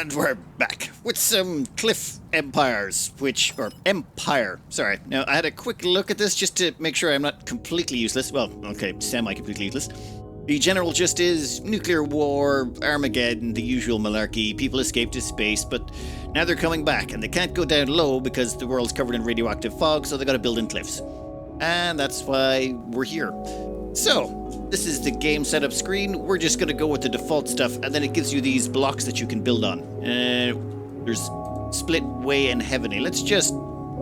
And we're back with some cliff empires, empire, sorry. Now, I had a quick look at this just to make sure I'm not completely useless. Well, okay, semi-completely useless. The general gist is nuclear war, Armageddon, the usual malarkey, people escaped to space, but now they're coming back, and they can't go down low because the world's covered in radioactive fog, so they gotta build in cliffs. And that's why we're here. So, this is the game setup screen. We're just going to go with the default stuff, and then it gives you these blocks that you can build on. There's split, way, and heavenly. Let's just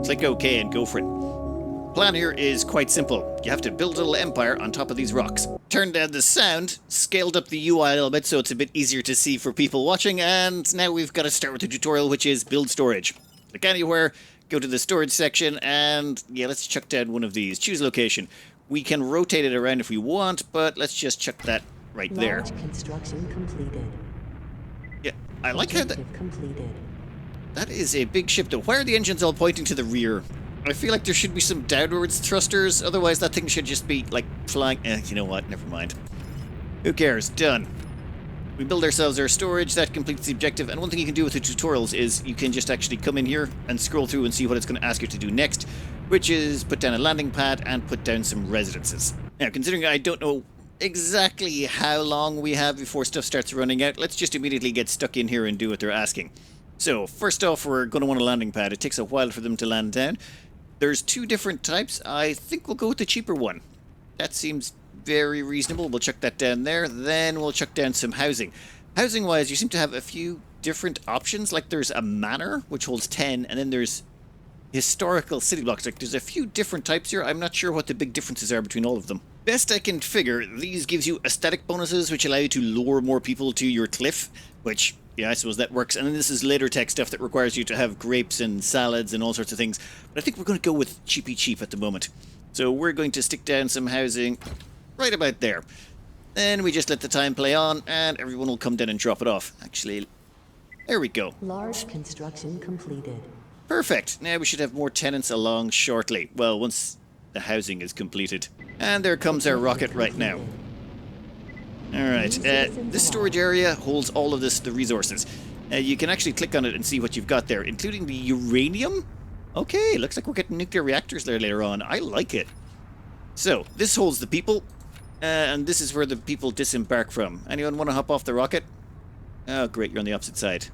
click OK and go for it. Plan here is quite simple. You have to build a little empire on top of these rocks. Turned down the sound, scaled up the UI a little bit so it's a bit easier to see for people watching, and now we've got to start with the tutorial, which is build storage. Click anywhere, go to the storage section, and yeah, let's chuck down one of these. Choose location. We can rotate it around if we want, but let's just chuck that right there. Large construction completed. Yeah, I like how that... completed. That is a big ship, though. Why are the engines all pointing to the rear? I feel like there should be some downwards thrusters, otherwise that thing should just be, like, flying... you know what? Never mind. Who cares? Done. We build ourselves our storage, that completes the objective, and one thing you can do with the tutorials is you can just actually come in here and scroll through and see what it's going to ask you to do next, which is put down a landing pad and put down some residences. Now, considering I don't know exactly how long we have before stuff starts running out, let's just immediately get stuck in here and do what they're asking. So, first off, we're going to want a landing pad. It takes a while for them to land down. There's two different types. I think we'll go with the cheaper one. That seems very reasonable. We'll chuck that down there. Then we'll chuck down some housing. Housing-wise, you seem to have a few different options. Like there's a manor, which holds 10, and then there's historical city blocks. Like there's a few different types here. I'm not sure what the big differences are between all of them. Best I can figure, these gives you aesthetic bonuses, which allow you to lure more people to your cliff, which, yeah, I suppose that works. And then this is later tech stuff that requires you to have grapes and salads and all sorts of things. But I think we're going to go with cheapy cheap at the moment. So we're going to stick down some housing right about there. Then we just let the time play on, and everyone will come down and drop it off. Actually, there we go. Large construction completed. Perfect. Now we should have more tenants along shortly. Well, once the housing is completed. And there comes our rocket right now. Alright, this storage area holds all of the resources. You can actually click on it and see what you've got there, including the uranium. Okay, looks like we're getting nuclear reactors there later on. I like it. So, this holds the people, and this is where the people disembark from. Anyone want to hop off the rocket? Oh, great, you're on the opposite side.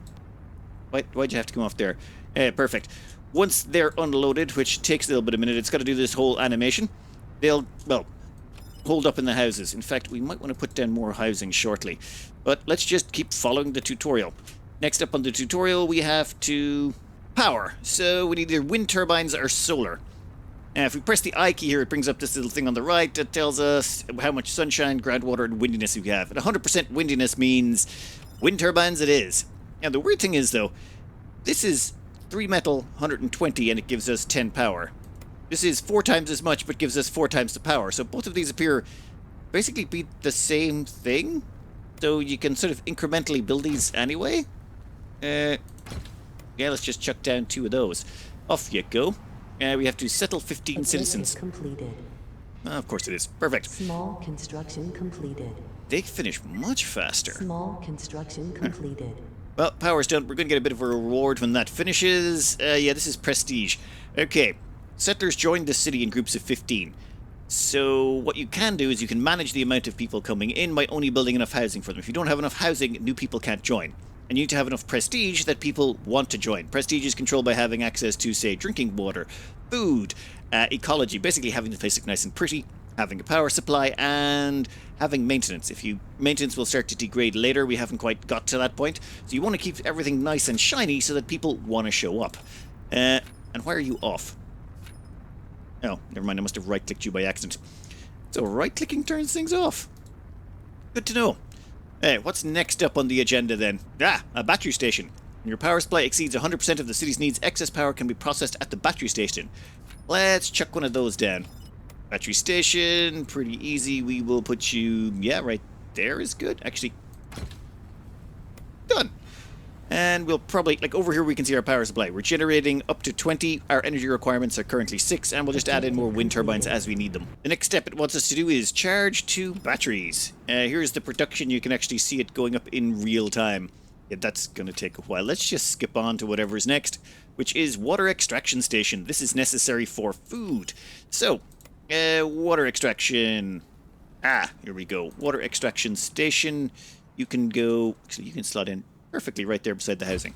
Why'd you have to come off there? Perfect. Once they're unloaded, which takes a little bit of a minute, it's got to do this whole animation. They'll, well, hold up in the houses. In fact, we might want to put down more housing shortly. But let's just keep following the tutorial. Next up on the tutorial, we have to power. So we need either wind turbines or solar. If we press the I key here, it brings up this little thing on the right that tells us how much sunshine, groundwater, and windiness we have. And 100% windiness means wind turbines it is. Now, the weird thing is, though, this is 3 metal, 120, and it gives us 10 power. This is 4 times as much, but gives us 4 times the power. So both of these appear basically be the same thing. So you can sort of incrementally build these anyway. Yeah, let's just chuck down 2 of those. Off you go. We have to settle 15 citizens. Completed. Of course it is. Perfect. Small construction completed. They finish much faster. Small construction completed. Well, power's done. We're going to get a bit of a reward when that finishes. Yeah, this is prestige. Okay. Settlers joined the city in groups of 15. So what you can do is you can manage the amount of people coming in by only building enough housing for them. If you don't have enough housing, new people can't join. And you need to have enough prestige that people want to join. Prestige is controlled by having access to, say, drinking water, food, ecology, basically having the place look nice and pretty, having a power supply, and having maintenance. Maintenance will start to degrade later. We haven't quite got to that point. So you want to keep everything nice and shiny so that people want to show up. And why are you off? Oh, never mind. I must have right-clicked you by accident. So right-clicking turns things off. Good to know. Hey, what's next up on the agenda then? A battery station. When your power supply exceeds 100% of the city's needs, excess power can be processed at the battery station. Let's chuck one of those down. Battery station, pretty easy. We will put you, yeah, right there is good. Actually, done. And we'll probably, like over here we can see our power supply. We're generating up to 20. Our energy requirements are currently 6, and we'll just add in more wind turbines as we need them. The next step it wants us to do is charge 2 batteries. Here's the production. You can actually see it going up in real time. Yeah, that's going to take a while. Let's just skip on to whatever is next, which is water extraction station. This is necessary for food. So, water extraction. Ah, here we go. Water extraction station. You can go, so you can slot in perfectly right there beside the housing.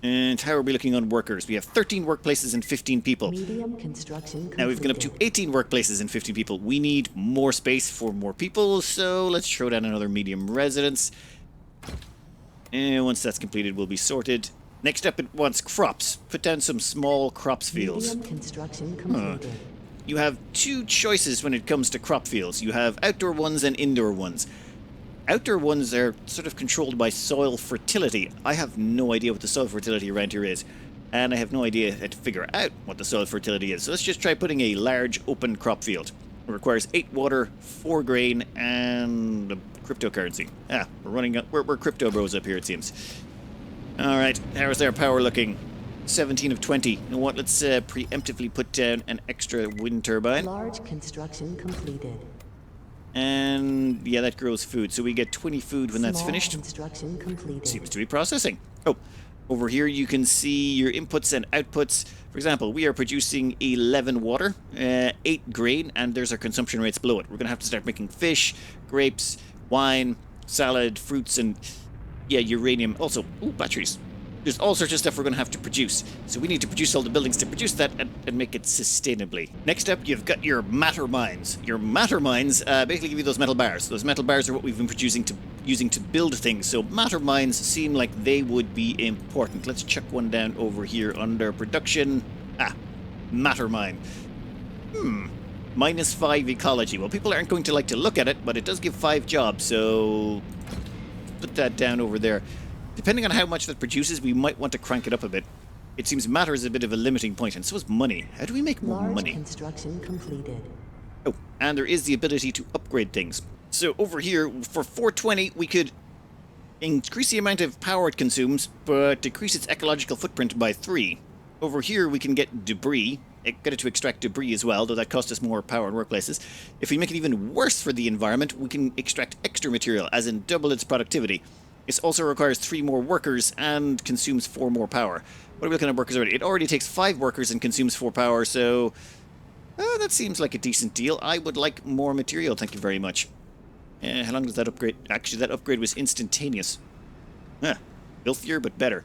And how are we looking on workers? We have 13 workplaces and 15 people. Medium construction completed. Now we've gone up to 18 workplaces and 15 people. We need more space for more people, so let's throw down another medium residence. And once that's completed, we'll be sorted. Next up, it wants crops. Put down some small crops fields. Medium construction completed. You have two choices when it comes to crop fields. You have outdoor ones and indoor ones. Outdoor ones are sort of controlled by soil fertility. I have no idea what the soil fertility around here is, and I have no idea how to figure out what the soil fertility is. So let's just try putting a large open crop field. It requires 8 water, 4 grain, and a cryptocurrency. Ah, we're crypto bros up here, it seems. Alright, how's our power looking? 17 of 20. You know what, let's preemptively put down an extra wind turbine. Large construction completed. And yeah, that grows food. So we get 20 food when that's Small finished. construction completed. Seems to be processing. Oh, over here you can see your inputs and outputs. For example, we are producing 11 water, 8 grain, and there's our consumption rates below it. We're going to have to start making fish, grapes, wine, salad, fruits, and yeah, uranium. Also, ooh, batteries. There's all sorts of stuff we're going to have to produce. So we need to produce all the buildings to produce that and make it sustainably. Next up, you've got your matter mines. Your matter mines basically give you those metal bars. Those metal bars are what we've been using to build things. So matter mines seem like they would be important. Let's chuck one down over here under production. Ah, matter mine. -5 ecology. Well, people aren't going to like to look at it, but it does give 5 jobs. So put that down over there. Depending on how much that produces, we might want to crank it up a bit. It seems matter is a bit of a limiting point, and so is money. How do we make more Large money? construction completed. Oh, and there is the ability to upgrade things. So over here, for 420, we could increase the amount of power it consumes, but decrease its ecological footprint by 3. Over here, we can get debris. Get it to extract debris as well, though that costs us more power in workplaces. If we make it even worse for the environment, we can extract extra material, as in double its productivity. This also requires 3 more workers and consumes 4 more power. What are we looking at workers already? It already takes 5 workers and consumes 4 power, so that seems like a decent deal. I would like more material, thank you very much. How long does that upgrade? Actually, that upgrade was instantaneous. Filthier, but better.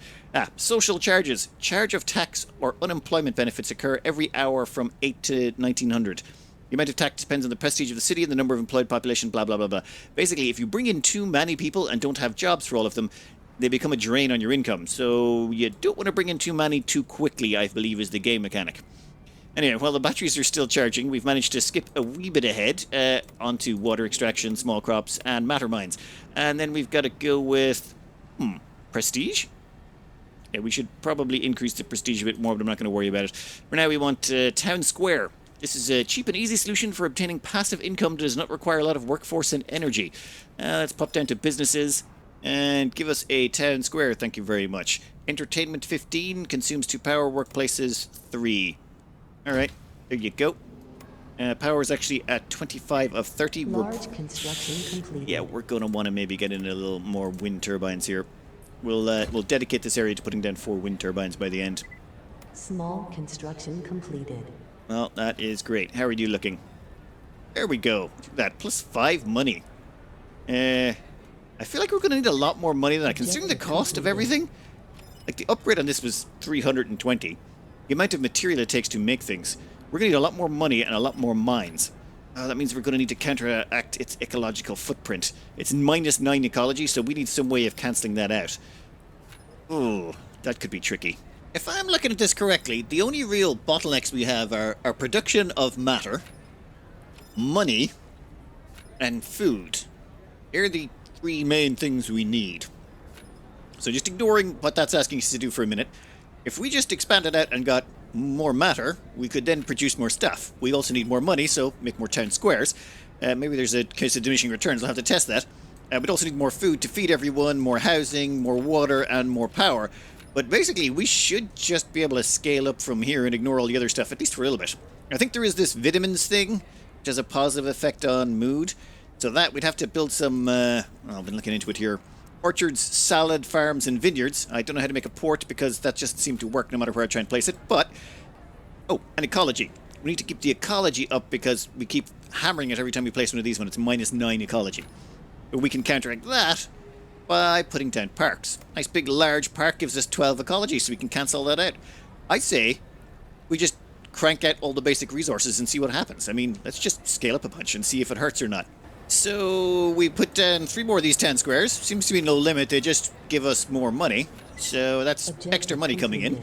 Social charges. Charge of tax or unemployment benefits occur every hour from 8 to 1900. The amount of tax depends on the prestige of the city and the number of employed population, blah, blah, blah, blah. Basically, if you bring in too many people and don't have jobs for all of them, they become a drain on your income. So you don't want to bring in too many too quickly, I believe, is the game mechanic. Anyway, while the batteries are still charging, we've managed to skip a wee bit ahead onto water extraction, small crops, and matter mines. And then we've got to go with, prestige? Yeah, we should probably increase the prestige a bit more, but I'm not going to worry about it. For now, we want town square. This is a cheap and easy solution for obtaining passive income that does not require a lot of workforce and energy. Let's pop down to businesses and give us a town square. Thank you very much. Entertainment 15, consumes 2 power, workplaces 3. Alright, there you go. Power is actually at 25 of 30. Large construction completed. Yeah, we're going to want to maybe get in a little more wind turbines here. We'll dedicate this area to putting down 4 wind turbines by the end. Small construction completed. Well, that is great. How are you looking? There we go. Look at that. +5 money. I feel like we're going to need a lot more money than that. Considering the cost of everything, like the upgrade on this was 320. The amount of material it takes to make things, we're going to need a lot more money and a lot more mines. That means we're going to need to counteract its ecological footprint. It's -9 ecology, so we need some way of cancelling that out. Oh, that could be tricky. If I'm looking at this correctly, the only real bottlenecks we have are our production of matter, money, and food. They're the 3 main things we need. So just ignoring what that's asking us to do for a minute, if we just expanded out and got more matter, we could then produce more stuff. We also need more money, so make more town squares. Maybe there's a case of diminishing returns, I'll have to test that. We'd also need more food to feed everyone, more housing, more water, and more power. But basically, we should just be able to scale up from here and ignore all the other stuff, at least for a little bit. I think there is this vitamins thing, which has a positive effect on mood. So that, we'd have to build some, I've been looking into it here. orchards, salad farms, and vineyards. I don't know how to make a port because that just seemed to work no matter where I try and place it. But, oh, and ecology. We need to keep the ecology up because we keep hammering it every time we place one of these when it's -9 ecology. But we can counteract that by putting down parks. Nice big large park gives us 12 ecology, so we can cancel that out. I say we just crank out all the basic resources and see what happens. I mean, let's just scale up a bunch and see if it hurts or not. So we put down 3 more of these 10 squares. Seems to be no limit, they just give us more money. So that's extra money coming in.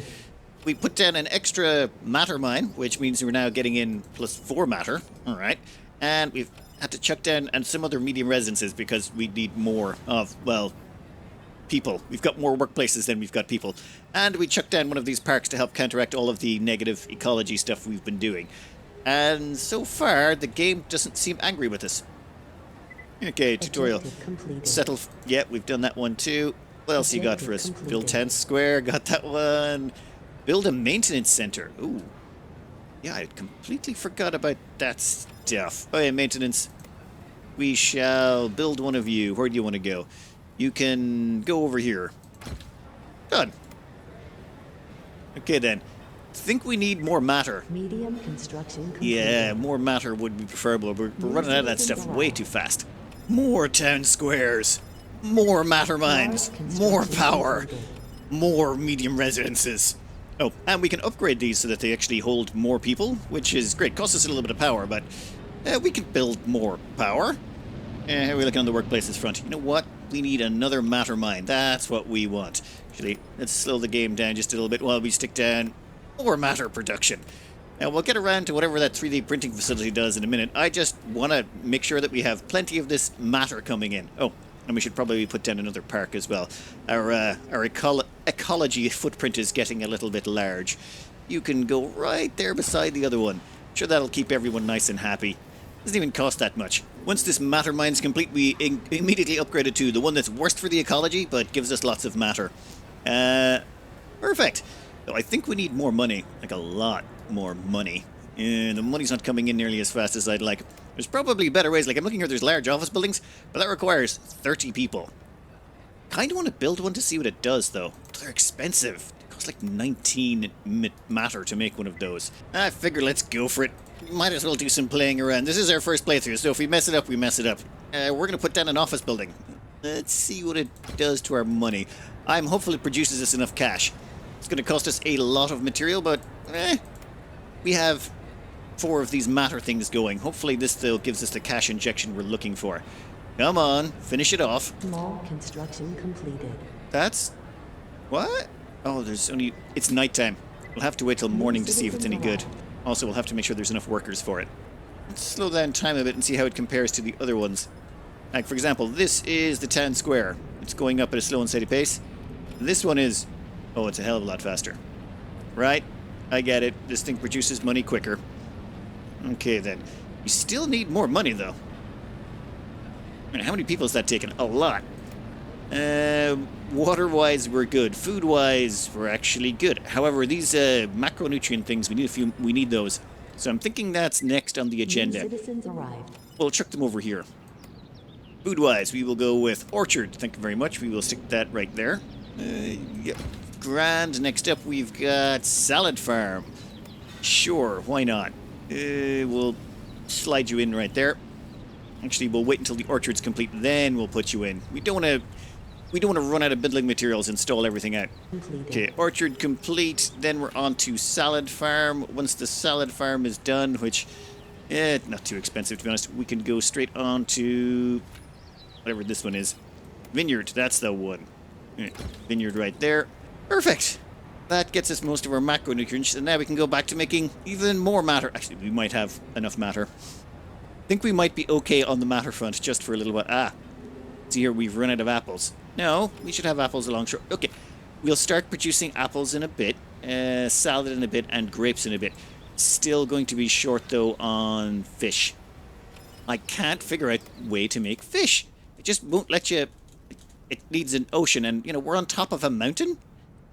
We put down an extra matter mine, which means we're now getting in +4 matter. All right. And we've had to chuck down and some other medium residences because we need more of, well, people. We've got more workplaces than we've got people. And we chucked down one of these parks to help counteract all of the negative ecology stuff we've been doing. And so far, the game doesn't seem angry with us. Okay, tutorial. Settle. Yeah, we've done that one too. What else you got for us? Build 10 square. Got that one. Build a maintenance center. Ooh. Yeah, I completely forgot about that stuff. Oh yeah, maintenance. We shall build one of you. Where do you want to go? You can go over here. Done. Okay then. Think we need more matter. Medium construction completed. Yeah, more matter would be preferable. We're running out of that stuff way too fast. More town squares. More matter mines. More power. More medium residences. Oh, and we can upgrade these so that they actually hold more people, which is great. Costs us a little bit of power, but we can build more power. How are we looking on the workplaces front? You know what? We need another matter mine. That's what we want. Actually, let's slow the game down just a little bit while we stick down more matter production. Now, we'll get around to whatever that 3D printing facility does in a minute. I just want to make sure that we have plenty of this matter coming in. Oh, and we should probably put down another park as well. Our ecology footprint is getting a little bit large. You can go right there beside the other one. Sure, that'll keep everyone nice and happy. Doesn't even cost that much. Once this matter mine's complete, we immediately upgrade it to the one that's worst for the ecology, but gives us lots of matter. Perfect. So I think we need more money, like a lot more money. The money's not coming in nearly as fast as I'd like. There's probably better ways. Like I'm looking here, there's large office buildings, but that requires 30 people. Kind of want to build one to see what it does, though. They're expensive. It costs like 19 matter to make one of those. I figure let's go for it. Might as well do some playing around. This is our first playthrough, so if we mess it up, we mess it up. We're going to put down an office building. Let's see what it does to our money. I'm hopeful it produces us enough cash. It's going to cost us a lot of material, but we have 4 of these matter things going. Hopefully this, though, gives us the cash injection we're looking for. Come on, finish it off. Small construction completed. That's... what? Oh, there's only... it's nighttime. We'll have to wait till morning to see if it's any good. Also, we'll have to make sure there's enough workers for it. Let's slow down time a bit and see how it compares to the other ones. Like, for example, this is the town square. It's going up at a slow and steady pace. This one is... oh, it's a hell of a lot faster. Right? I get it. This thing produces money quicker. Okay, then. You still need more money, though. I mean, how many people has that taken? A lot. Water-wise, we're good. Food-wise, we're actually good. However, these macronutrient things, we need those. So I'm thinking that's next on the agenda. Citizens arrived. We'll chuck them over here. Food-wise, we will go with orchard. Thank you very much. We will stick that right there. Yep. Grand. Next up, we've got salad farm. Sure, why not? We'll slide you in right there. Actually, we'll wait until the orchard's complete, then we'll put you in. We don't want to run out of building materials and stall everything out. Completed. Okay, orchard complete. Then we're on to salad farm. Once the salad farm is done, which, not too expensive to be honest, we can go straight on to whatever this one is. Vineyard. That's the one. Vineyard right there. Perfect. That gets us most of our macronutrients, and now we can go back to making even more matter. Actually, we might have enough matter. I think we might be okay on the matter front just for a little while. See here, we've run out of apples. No, we should have apples along shore. Okay, we'll start producing apples in a bit, salad in a bit, and grapes in a bit. Still going to be short, though, on fish. I can't figure out a way to make fish. It just won't let you... it needs an ocean, and, you know, we're on top of a mountain.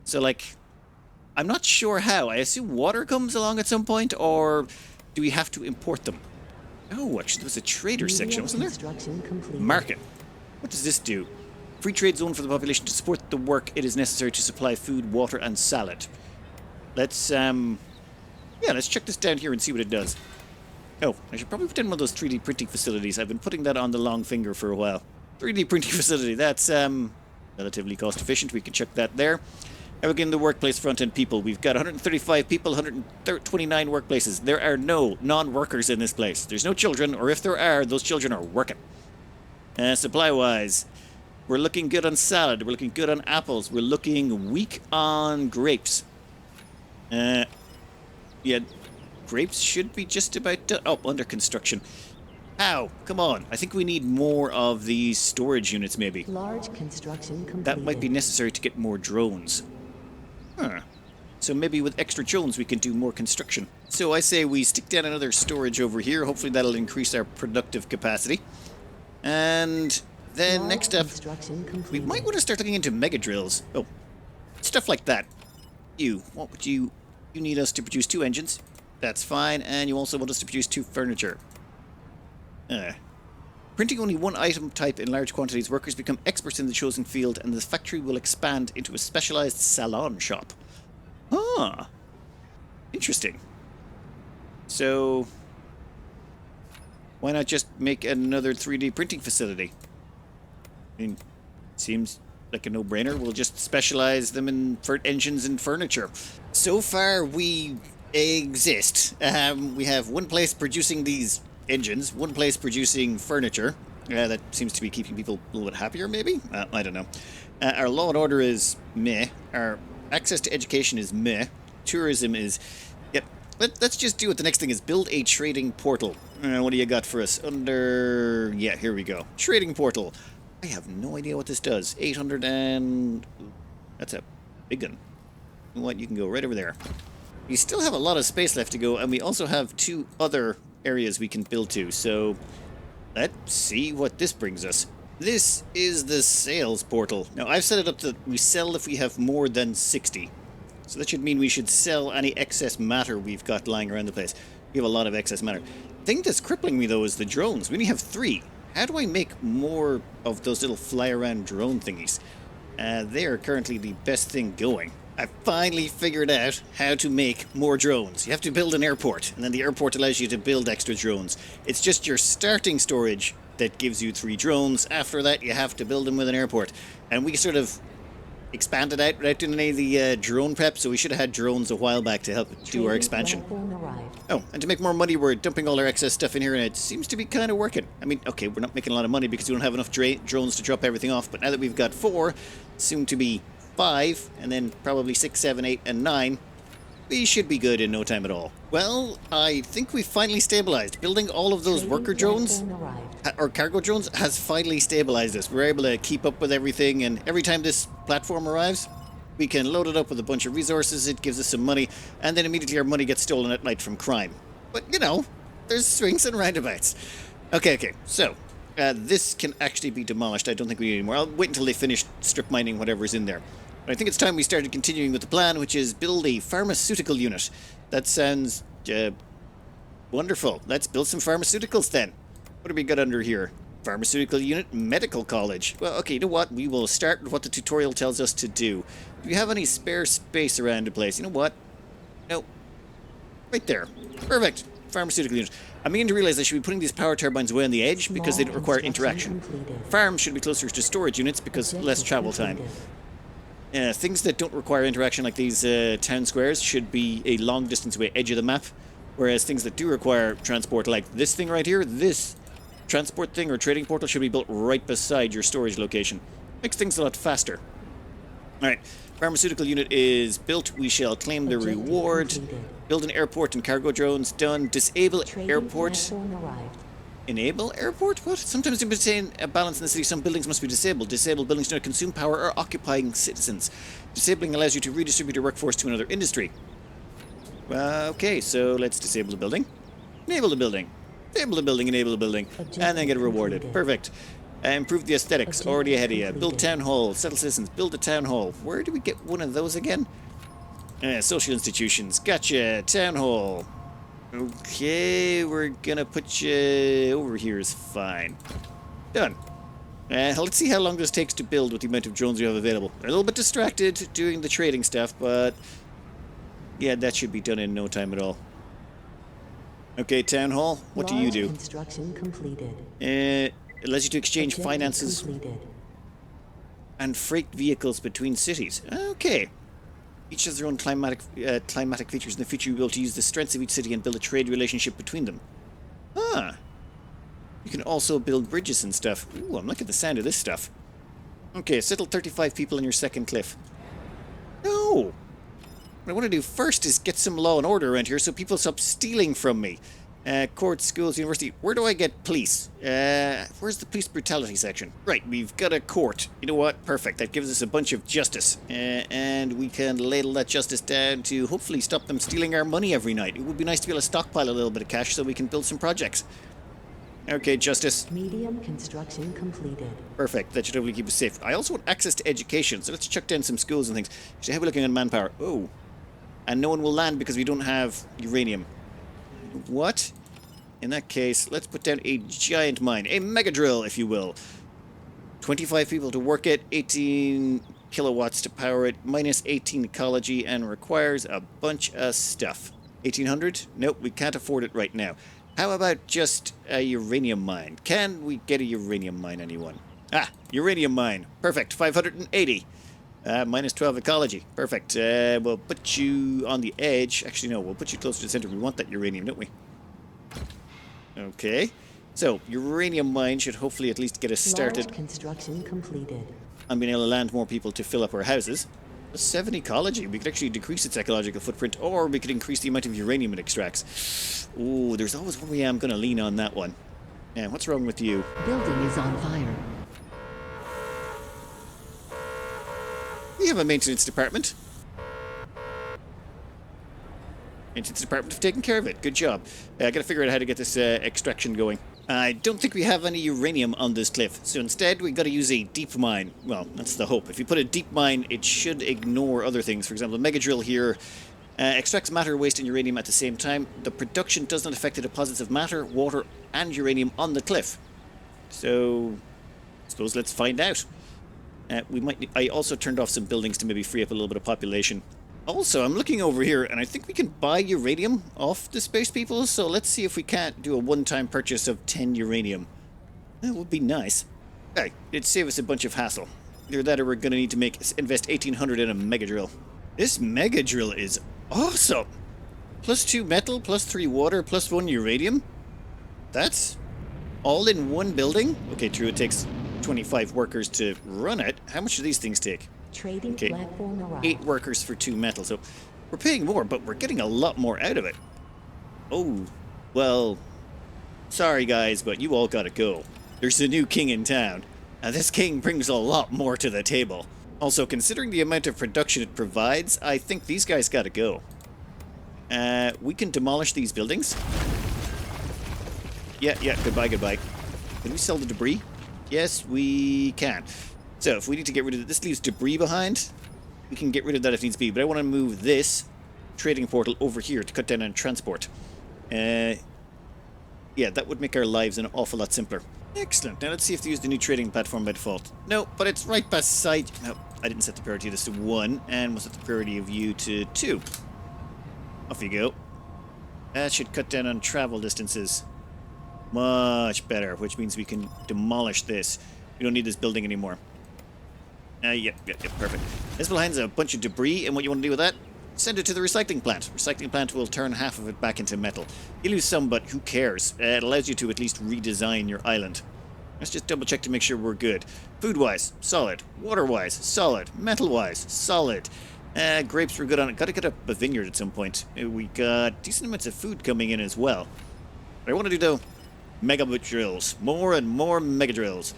So, like, I'm not sure how. I assume water comes along at some point, or do we have to import them? Oh, actually, there was a trader section, wasn't there? Construction complete. Market. What does this do? Free trade zone for the population to support the work it is necessary to supply food, water, and salad. Let's, let's check this down here and see what it does. Oh, I should probably put in one of those 3D printing facilities. I've been putting that on the long finger for a while. 3D printing facility, that's, relatively cost efficient. We can check that there. And again, the workplace front-end people. We've got 135 people, 129 workplaces. There are no non-workers in this place. There's no children, or if there are, those children are working. Supply-wise, we're looking good on salad. We're looking good on apples. We're looking weak on grapes. Yeah, grapes should be just about done. Oh, under construction. Ow, come on. I think we need more of these storage units, maybe. Large construction completed. That might be necessary to get more drones. Huh. So maybe with extra drones we can do more construction. So I say we stick down another storage over here. Hopefully that'll increase our productive capacity. And then next up, we might want to start looking into mega drills. Oh, stuff like that. What would you need us to produce 2 engines. That's fine. And you also want us to produce 2 furniture. Printing only one item type in large quantities, workers become experts in the chosen field, and the factory will expand into a specialized salon shop. Ah, interesting. So, why not just make another 3D printing facility? I mean, seems like a no-brainer. We'll just specialize them in engines and furniture. So far, we exist. We have one place producing these engines, one place producing furniture. That seems to be keeping people a little bit happier, maybe? I don't know. Our law and order is meh. Our access to education is meh. Tourism is... Yep. Let's just do it. The next thing is build a trading portal. What do you got for us? Under... Yeah, here we go. Trading portal. I have no idea what this does. 800 and... That's a big one. You know what? You can go right over there. We still have a lot of space left to go, and we also have 2 other areas we can build to, so let's see what this brings us. This is the sales portal. Now, I've set it up that we sell if we have more than 60. So that should mean we should sell any excess matter we've got lying around the place. We have a lot of excess matter. The thing that's crippling me, though, is the drones. We only have 3. How do I make more of those little fly-around drone thingies? They are currently the best thing going. I finally figured out how to make more drones. You have to build an airport, and then the airport allows you to build extra drones. It's just your starting storage that gives you 3 drones. After that, you have to build them with an airport. And we sort of expanded out without doing any of the drone prep, so we should have had drones a while back to help do our expansion. Oh, and to make more money, we're dumping all our excess stuff in here, and it seems to be kind of working. I mean, okay, we're not making a lot of money because we don't have enough drones to drop everything off, but now that we've got 4, soon to be 5, and then probably 6, 7, 8, and 9, we should be good in no time at all. Well, I think we've finally stabilized. Building all of those worker drones, or cargo drones, has finally stabilized us. We're able to keep up with everything, and every time this platform arrives, we can load it up with a bunch of resources, it gives us some money, and then immediately our money gets stolen at night from crime. But, you know, there's swings and roundabouts. Okay, so... this can actually be demolished. I don't think we need any more. I'll wait until they finish strip mining whatever's in there. But I think it's time we started continuing with the plan, which is build a pharmaceutical unit. That sounds wonderful. Let's build some pharmaceuticals then. What do we got under here? Pharmaceutical unit, medical college. Well, okay, you know what? We will start with what the tutorial tells us to do. Do we have any spare space around the place? You know what? No. Right there. Perfect. Pharmaceutical unit. I'm beginning to realize I should be putting these power turbines away on the edge because they don't require interaction. Farms should be closer to storage units because less travel time. Things that don't require interaction like these town squares should be a long distance away, edge of the map. Whereas things that do require transport like this thing right here, this transport thing or trading portal should be built right beside your storage location. Makes things a lot faster. Alright, pharmaceutical unit is built. We shall claim the reward. Build an airport and cargo drones. Done. Disable airport. Enable airport? What? Sometimes to maintain a balance in the city, some buildings must be disabled. Disabled buildings do not consume power or occupying citizens. Disabling allows you to redistribute your workforce to another industry. Okay, so let's disable the building. Enable the building. Enable the building, enable the building. And then get rewarded. Perfect. Improve the aesthetics. Already ahead of you. Build town hall. Settle citizens. Build a town hall. Where do we get one of those again? Social institutions. Gotcha. Town hall. Okay, we're gonna put you over here is fine. Done. Let's see how long this takes to build with the amount of drones we have available. We're a little bit distracted doing the trading stuff, but yeah, that should be done in no time at all. Okay, Town Hall, what do you do? Construction completed. It allows you to exchange Objective finances completed. and freight vehicles between cities. Okay. Each has their own climatic features. In the future, you'll be able to use the strengths of each city and build a trade relationship between them. Ah. You can also build bridges and stuff. Ooh, I'm liking the sound of this stuff. Okay, settle 35 people in your second cliff. No! What I want to do first is get some law and order around here so people stop stealing from me. Courts, schools, university. Where do I get police? Where's the police brutality section? Right, we've got a court. You know what? Perfect. That gives us a bunch of justice. And we can ladle that justice down to hopefully stop them stealing our money every night. It would be nice to be able to stockpile a little bit of cash so we can build some projects. Okay, justice. Medium construction completed. Perfect. That should hopefully keep us safe. I also want access to education, so let's chuck down some schools and things. Actually, how are we looking on manpower? Oh. And no one will land because we don't have uranium. What? In that case, let's put down a giant mine. A mega drill, if you will. 25 people to work it, 18 kilowatts to power it, minus 18 ecology, and requires a bunch of stuff. 1800? Nope, we can't afford it right now. How about just a uranium mine? Can we get a uranium mine, anyone? Ah, uranium mine. Perfect. 580. Minus 12 ecology. Perfect. We'll put you on the edge. Actually, no, we'll put you closer to the center. We want that uranium, don't we? Okay. So, uranium mine should hopefully at least get us started. Large construction completed. I'm being able to land more people to fill up our houses. 7 ecology. We could actually decrease its ecological footprint, or we could increase the amount of uranium it extracts. Ooh, there's always one way I'm going to lean on that one. Yeah, what's wrong with you? Building is on fire. We have a maintenance department. Maintenance department have taken care of it. Good job. I gotta figure out how to get this extraction going. I don't think we have any uranium on this cliff, so instead we gotta use a deep mine. Well, that's the hope. If you put a deep mine, it should ignore other things. For example, a mega drill here extracts matter, waste, and uranium at the same time. The production does not affect the deposits of matter, water, and uranium on the cliff. So, I suppose let's find out. I also turned off some buildings to maybe free up a little bit of population. Also, I'm looking over here, and I think we can buy uranium off the space people, so let's see if we can't do a one-time purchase of 10 uranium. That would be nice. Hey, it'd save us a bunch of hassle. Either that or we're going to need to invest 1,800 in a mega drill. This mega drill is awesome! Plus 2 metal, plus 3 water, plus 1 uranium? That's all in one building? Okay, true, it takes 25 workers to run it. How much do these things take? Trading platform arrived. 8 workers for 2 metal, so we're paying more, but we're getting a lot more out of it. Oh, well, sorry guys, but you all gotta go. There's a new king in town, and this king brings a lot more to the table. Also, considering the amount of production it provides, I think these guys gotta go. We can demolish these buildings. Yeah, goodbye. Can we sell the debris? Yes, we can. So, if we need to get rid of it, this leaves debris behind. We can get rid of that if needs be, but I want to move this trading portal over here to cut down on transport. Yeah, that would make our lives an awful lot simpler. Excellent. Now let's see if they use the new trading platform by default. No, but it's right beside... No, I didn't set the priority of this to 1, and we'll set the priority of you to 2. Off you go. That should cut down on travel distances. Much better, which means we can demolish this. We don't need this building anymore. Yeah, perfect. This behind a bunch of debris, and what you want to do with that? Send it to the recycling plant. Recycling plant will turn half of it back into metal. You lose some, but who cares? It allows you to at least redesign your island. Let's just double check to make sure we're good. Food-wise, solid. Water-wise, solid. Metal-wise, solid. Grapes were good on it. Gotta get up a vineyard at some point. We got decent amounts of food coming in as well. What I want to do, though, mega drills. More and more mega drills.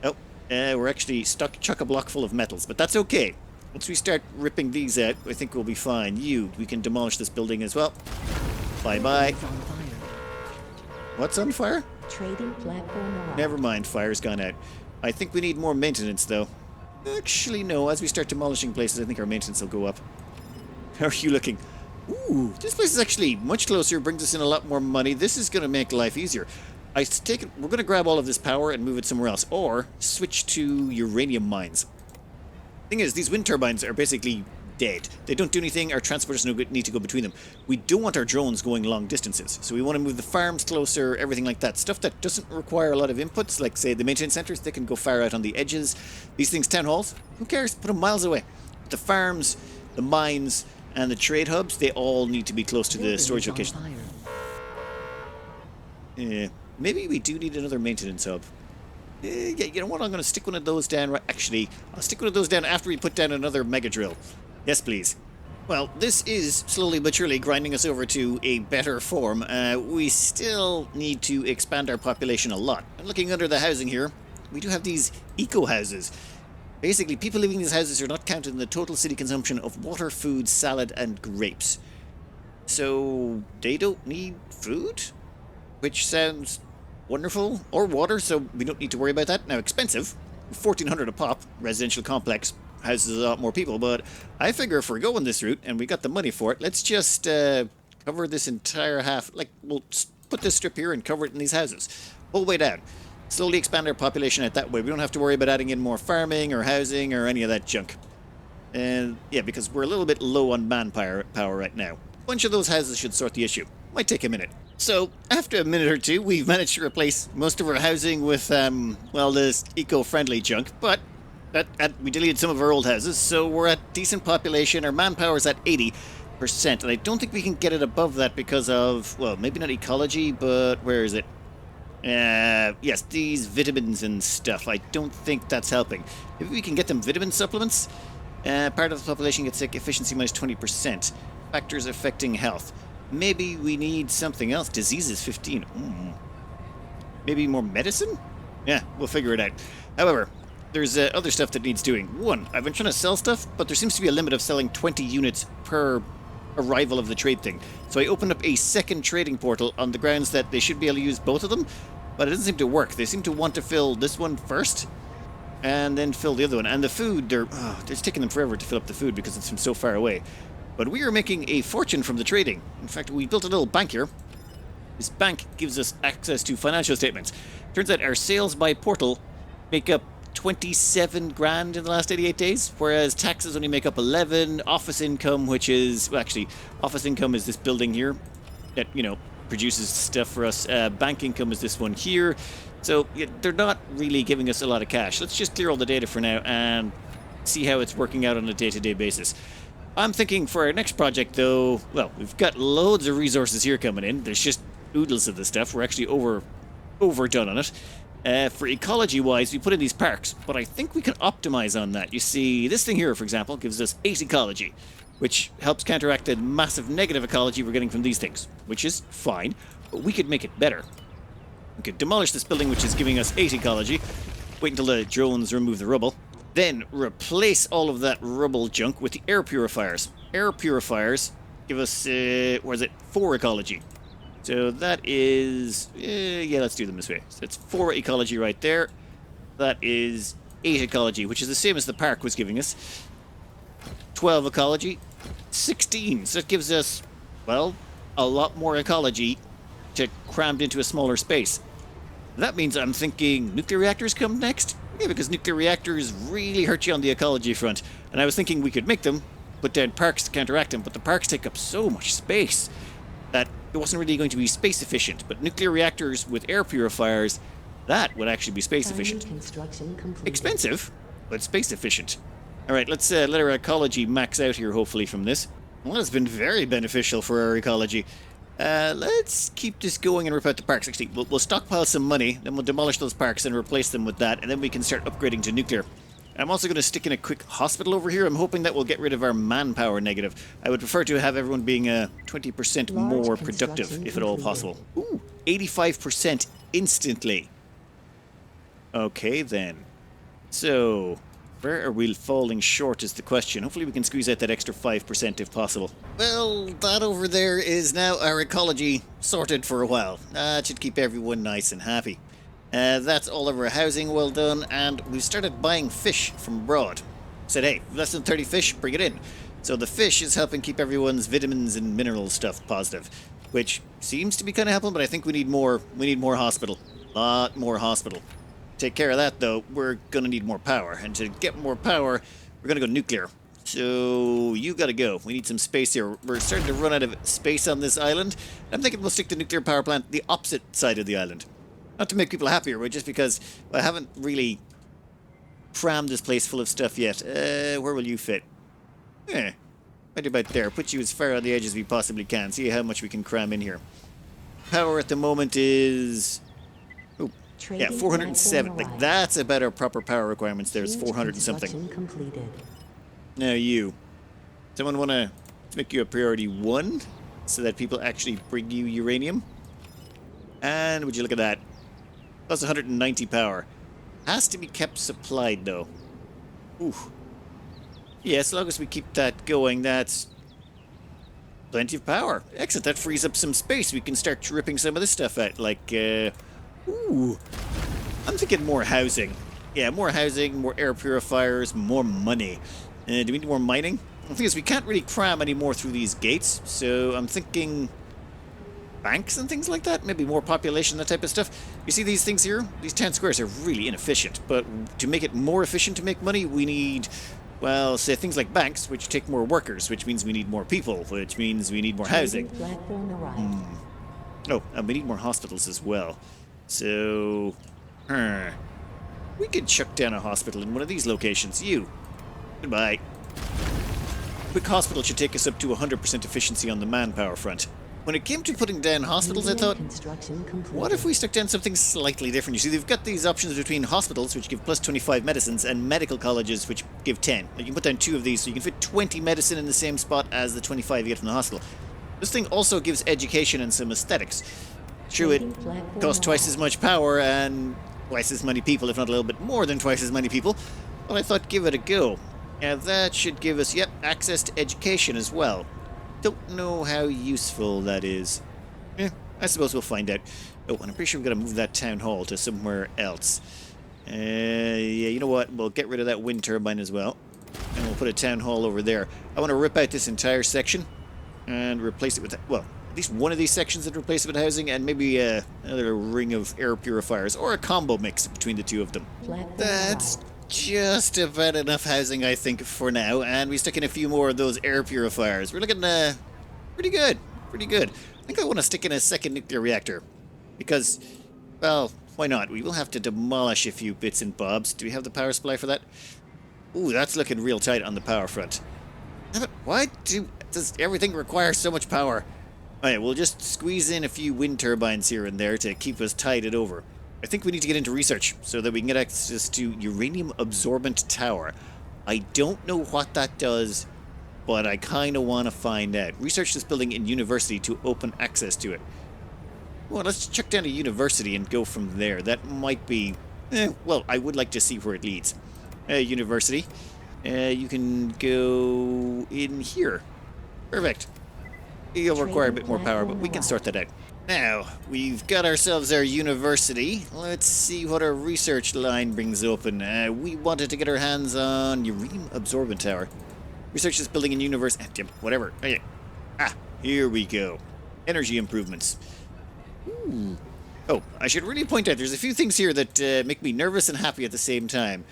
Oh, we're actually stuck chock-a-block full of metals, but that's okay. Once we start ripping these out, I think we'll be fine. We can demolish this building as well. Bye-bye. What's on fire? Trading platform arrived. Never mind, fire's gone out. I think we need more maintenance, though. Actually, no. As we start demolishing places, I think our maintenance will go up. How are you looking? Ooh, this place is actually much closer, brings us in a lot more money. This is going to make life easier. We're going to grab all of this power and move it somewhere else, or switch to uranium mines. Thing is, these wind turbines are basically dead. They don't do anything. Our transporters need to go between them. We don't want our drones going long distances, so we want to move the farms closer, everything like that. Stuff that doesn't require a lot of inputs, like, say, the maintenance centers, they can go far out on the edges. These things, town halls, who cares? Put them miles away. The farms, the mines, and the trade hubs, they all need to be close to the storage location. Maybe we do need another maintenance hub. Yeah, you know what? I'm going to stick one of those down. Actually, I'll stick one of those down after we put down another mega drill. Yes, please. Well, this is slowly but surely grinding us over to a better form. We still need to expand our population a lot. And looking under the housing here, we do have these eco-houses. Basically, people living in these houses are not counted in the total city consumption of water, food, salad, and grapes. So, they don't need food? Which sounds wonderful. Or water, so we don't need to worry about that. Now, expensive. $1,400 a pop. Residential complex houses a lot more people, but I figure if we're going this route and we got the money for it, let's just cover this entire half. Like, we'll put this strip here and cover it in these houses. Whole way down. Slowly expand our population out that way. We don't have to worry about adding in more farming or housing or any of that junk. And yeah, because we're a little bit low on manpower right now. A bunch of those houses should sort the issue. Might take a minute. So, after a minute or two, we've managed to replace most of our housing with, well, this eco-friendly junk, but we deleted some of our old houses, so we're at decent population. Our manpower's at 80%, and I don't think we can get it above that because of, well, maybe not ecology, but where is it? Yes, these vitamins and stuff. I don't think that's helping. Maybe we can get them vitamin supplements? Part of the population gets sick, efficiency minus 20%. Factors affecting health. Maybe we need something else. Diseases 15. Maybe more medicine? Yeah, we'll figure it out. However, there's other stuff that needs doing. One, I've been trying to sell stuff, but there seems to be a limit of selling 20 units per arrival of the trade thing. So I opened up a second trading portal on the grounds that they should be able to use both of them, but it doesn't seem to work. They seem to want to fill this one first, and then fill the other one. And the food, it's taking them forever to fill up the food because it's from so far away. But we are making a fortune from the trading. In fact, we built a little bank here. This bank gives us access to financial statements. Turns out our sales by portal make up 27 grand in the last 88 days, whereas taxes only make up 11. Office income, which is, well, actually, office income is this building here that, you know, produces stuff for us. Bank income is this one here. So yeah, they're not really giving us a lot of cash. Let's just clear all the data for now and see how it's working out on a day-to-day basis. I'm thinking for our next project, though, well, we've got loads of resources here coming in. There's just oodles of the stuff. We're actually overdone on it. For ecology-wise, we put in these parks, but I think we can optimize on that. You see, this thing here, for example, gives us 8 ecology, which helps counteract the massive negative ecology we're getting from these things, which is fine, but we could make it better. We could demolish this building, which is giving us 8 ecology, wait until the drones remove the rubble, then replace all of that rubble junk with the air purifiers. Air purifiers give us, 4 ecology. So that is, yeah, let's do them this way. So it's 4 ecology right there. That is 8 ecology, which is the same as the park was giving us. 12 ecology, 16. So it gives us, well, a lot more ecology crammed into a smaller space. That means I'm thinking nuclear reactors come next? Yeah, because nuclear reactors really hurt you on the ecology front. And I was thinking we could make them, put down parks to counteract them, but the parks take up so much space that it wasn't really going to be space efficient. But nuclear reactors with air purifiers, that would actually be space efficient. Expensive, but space efficient. Alright, let's let our ecology max out here, hopefully, from this. Well, it's been very beneficial for our ecology. Let's keep this going and rip out the parks. Actually, we'll stockpile some money, then we'll demolish those parks and replace them with that, and then we can start upgrading to nuclear. I'm also going to stick in a quick hospital over here. I'm hoping that will get rid of our manpower negative. I would prefer to have everyone being 20% more productive, if at all possible. Ooh, 85% instantly. Okay, then. So, where are we falling short is the question. Hopefully we can squeeze out that extra 5% if possible. Well, that over there is now our ecology sorted for a while. That should keep everyone nice and happy. That's all of our housing well done, and we've started buying fish from abroad. Said, hey, less than 30 fish, bring it in. So the fish is helping keep everyone's vitamins and mineral stuff positive. which seems to be kind of helping, but I think we need more. We need more hospital. Lot more hospital. Take care of that, though. We're going to need more power. And to get more power, we're going to go nuclear. So, you got to go. We need some space here. We're starting to run out of space on this island. I'm thinking we'll stick the nuclear power plant the opposite side of the island. Not to make people happier, but just because I haven't really crammed this place full of stuff yet. Where will you fit? Right about there. Put you as far on the edge as we possibly can. See how much we can cram in here. Power at the moment is... yeah, 407. Like, that's about our proper power requirements. There's 400 and something. Completed. Now you. Someone want to make you a priority 1 so that people actually bring you uranium? And would you look at that? Plus 190 power. Has to be kept supplied, though. Ooh. Yeah, as long as we keep that going, that's plenty of power. Excellent. That frees up some space. We can start dripping some of this stuff out. Like, ooh. I'm thinking more housing. Yeah, more housing, more air purifiers, more money. Do we need more mining? The thing is, we can't really cram any more through these gates, so I'm thinking banks and things like that. Maybe more population, that type of stuff. You see these things here? These town squares are really inefficient, but to make it more efficient to make money, we need, well, say things like banks, which take more workers, which means we need more people, which means we need more housing. Oh, and we need more hospitals as well. So, we could chuck down a hospital in one of these locations. You. Goodbye. Quick hospital should take us up to 100% efficiency on the manpower front. When it came to putting down hospitals, I thought, what if we stuck down something slightly different? You see, they've got these options between hospitals, which give plus 25 medicines, and medical colleges, which give 10. You can put down 2 of these, so you can fit 20 medicine in the same spot as the 25 you get from the hospital. This thing also gives education and some aesthetics. True, it costs twice as much power and twice as many people, if not a little bit more than twice as many people. But I thought, give it a go. Now that should give us, yep, access to education as well. Don't know how useful that is. I suppose we'll find out. Oh, and I'm pretty sure we've got to move that town hall to somewhere else. Yeah, you know what? We'll get rid of that wind turbine as well. And we'll put a town hall over there. I want to rip out this entire section and replace it with, well, at least one of these sections and replace it with housing, and maybe another ring of air purifiers, or a combo mix between the two of them. That's just about enough housing, I think, for now, and we stick in a few more of those air purifiers. We're looking pretty good, pretty good. I think I want to stick in a second nuclear reactor, because, well, why not? We will have to demolish a few bits and bobs. Do we have the power supply for that? Ooh, that's looking real tight on the power front. But why does everything require so much power? Alright, we'll just squeeze in a few wind turbines here and there to keep us tided over. I think we need to get into research so that we can get access to uranium absorbent tower. I don't know what that does, but I kind of want to find out. Research this building in university to open access to it. Well, let's check down a university and go from there. That might be... well, I would like to see where it leads. University. You can go in here. Perfect. You'll require a bit more power, but we can sort that out. Now, we've got ourselves our university. Let's see what our research line brings open. We wanted to get our hands on uranium absorbent tower. Research this building in universe... whatever. Okay. Here we go. Energy improvements. Ooh. Oh, I should really point out, there's a few things here that make me nervous and happy at the same time.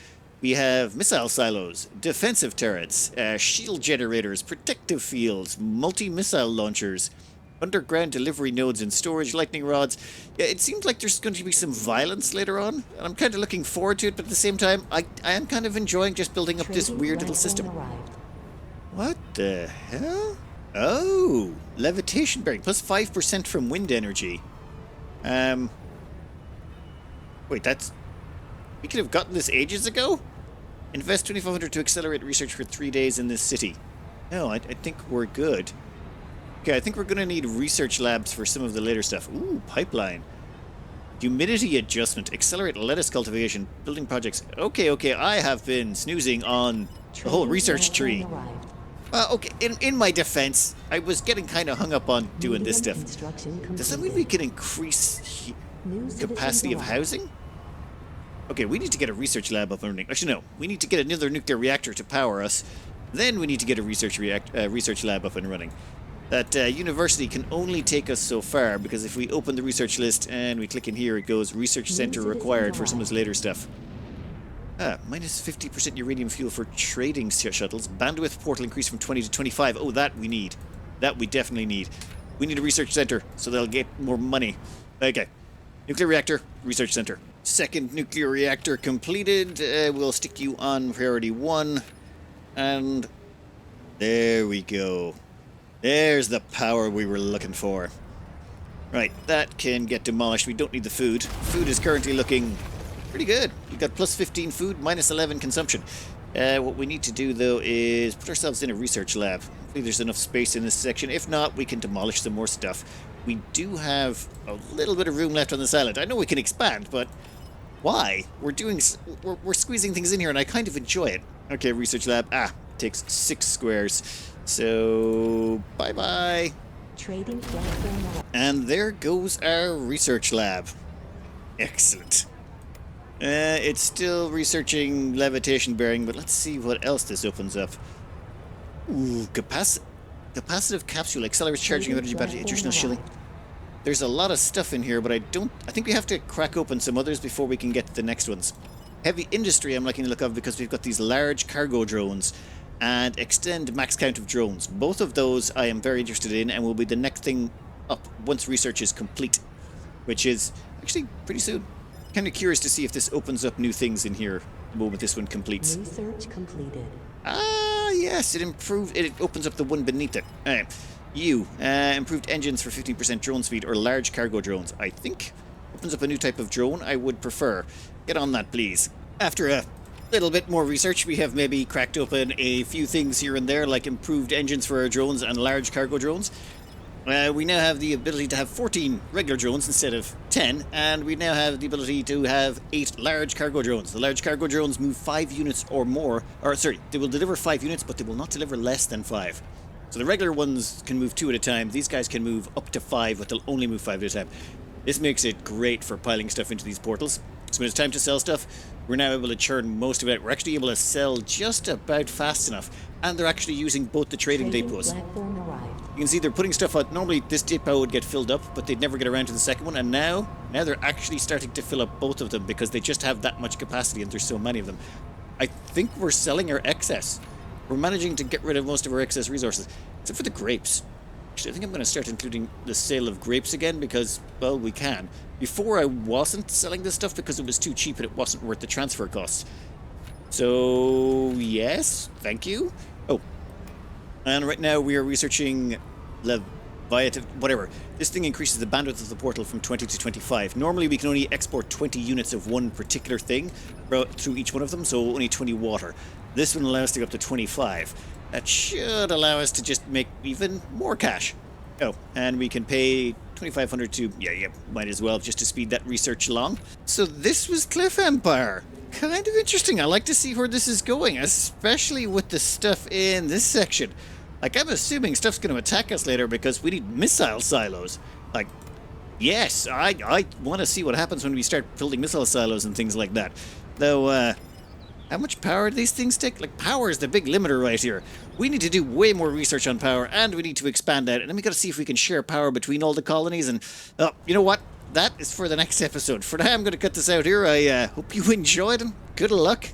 We have missile silos, defensive turrets, shield generators, protective fields, multi-missile launchers, underground delivery nodes and storage lightning rods. Yeah, it seems like there's going to be some violence later on, and I'm kind of looking forward to it, but at the same time, I am kind of enjoying just building up this weird little system. What the hell? Oh, levitation bearing, plus 5% from wind energy. Wait, that's... We could have gotten this ages ago? Invest 2,500 to accelerate research for 3 days in this city. No, I think we're good. Okay, I think we're going to need research labs for some of the later stuff. Ooh, pipeline. Humidity adjustment. Accelerate lettuce cultivation. Building projects. Okay, I have been snoozing on the whole research tree. Okay, in my defense, I was getting kind of hung up on doing this stuff. Does that mean we can increase capacity of housing? Okay, we need to get a research lab up and running. Actually, no. We need to get another nuclear reactor to power us. Then we need to get a research lab up and running. That university can only take us so far, because if we open the research list and we click in here, it goes research center required for some of this later stuff. Minus 50% uranium fuel for trading shuttles. Bandwidth portal increased from 20 to 25. Oh, that we need. That we definitely need. We need a research center, so they'll get more money. Okay. Nuclear reactor, research center. Second nuclear reactor completed. We'll stick you on priority 1. And there we go. There's the power we were looking for. Right, that can get demolished. We don't need the food. Food is currently looking pretty good. We've got plus 15 food, minus 11 consumption. What we need to do, though, is put ourselves in a research lab. Hopefully there's enough space in this section. If not, we can demolish some more stuff. We do have a little bit of room left on this island. I know we can expand, but why? We're squeezing things in here, and I kind of enjoy it. Okay, research lab. Takes 6 squares. So, bye-bye. Trading platform. And there goes our research lab. Excellent. It's still researching levitation bearing, but let's see what else this opens up. Ooh, capacitive capsule, accelerates charging of energy battery, additional shielding. There's a lot of stuff in here, but I think we have to crack open some others before we can get to the next ones. Heavy industry I'm liking the look of because we've got these large cargo drones and extend max count of drones. Both of those I am very interested in and will be the next thing up once research is complete, which is actually pretty soon. Kind of curious to see if this opens up new things in here the moment this one completes. Research completed. Yes, it opens up the one beneath it. Alright. Improved engines for 15% drone speed or large cargo drones. I think opens up a new type of drone I would prefer. Get on that, please. After a little bit more research, we have maybe cracked open a few things here and there, like improved engines for our drones and large cargo drones. We now have the ability to have 14 regular drones instead of 10, and we now have the ability to have 8 large cargo drones. The large cargo drones move 5 units or more, they will deliver 5 units, but they will not deliver less than 5. So the regular ones can move 2 at a time. These guys can move up to 5, but they'll only move 5 at a time. This makes it great for piling stuff into these portals. So when it's time to sell stuff, we're now able to churn most of it. We're actually able to sell just about fast enough. And they're actually using both the trading depots. You can see they're putting stuff out. Normally this depot would get filled up, but they'd never get around to the second one. And now they're actually starting to fill up both of them because they just have that much capacity and there's so many of them. I think we're selling our excess. We're managing to get rid of most of our excess resources, except for the grapes. Actually, I think I'm going to start including the sale of grapes again because, well, we can. Before I wasn't selling this stuff because it was too cheap and it wasn't worth the transfer costs. So, yes, thank you. Oh, and right now we are researching Leviathan, whatever. This thing increases the bandwidth of the portal from 20 to 25. Normally we can only export 20 units of one particular thing through each one of them, so only 20 water. This one allows us to go up to 25. That should allow us to just make even more cash. Oh, and we can pay 2,500 to... Yeah, might as well, just to speed that research along. So this was Cliff Empire. Kind of interesting. I like to see where this is going, especially with the stuff in this section. Like, I'm assuming stuff's going to attack us later because we need missile silos. Like, yes, I want to see what happens when we start building missile silos and things like that. Though, how much power do these things take? Like, power is the big limiter right here. We need to do way more research on power, and we need to expand out. And then we got to see if we can share power between all the colonies. And, you know what? That is for the next episode. For now, I'm going to cut this out here. I hope you enjoyed, and good luck.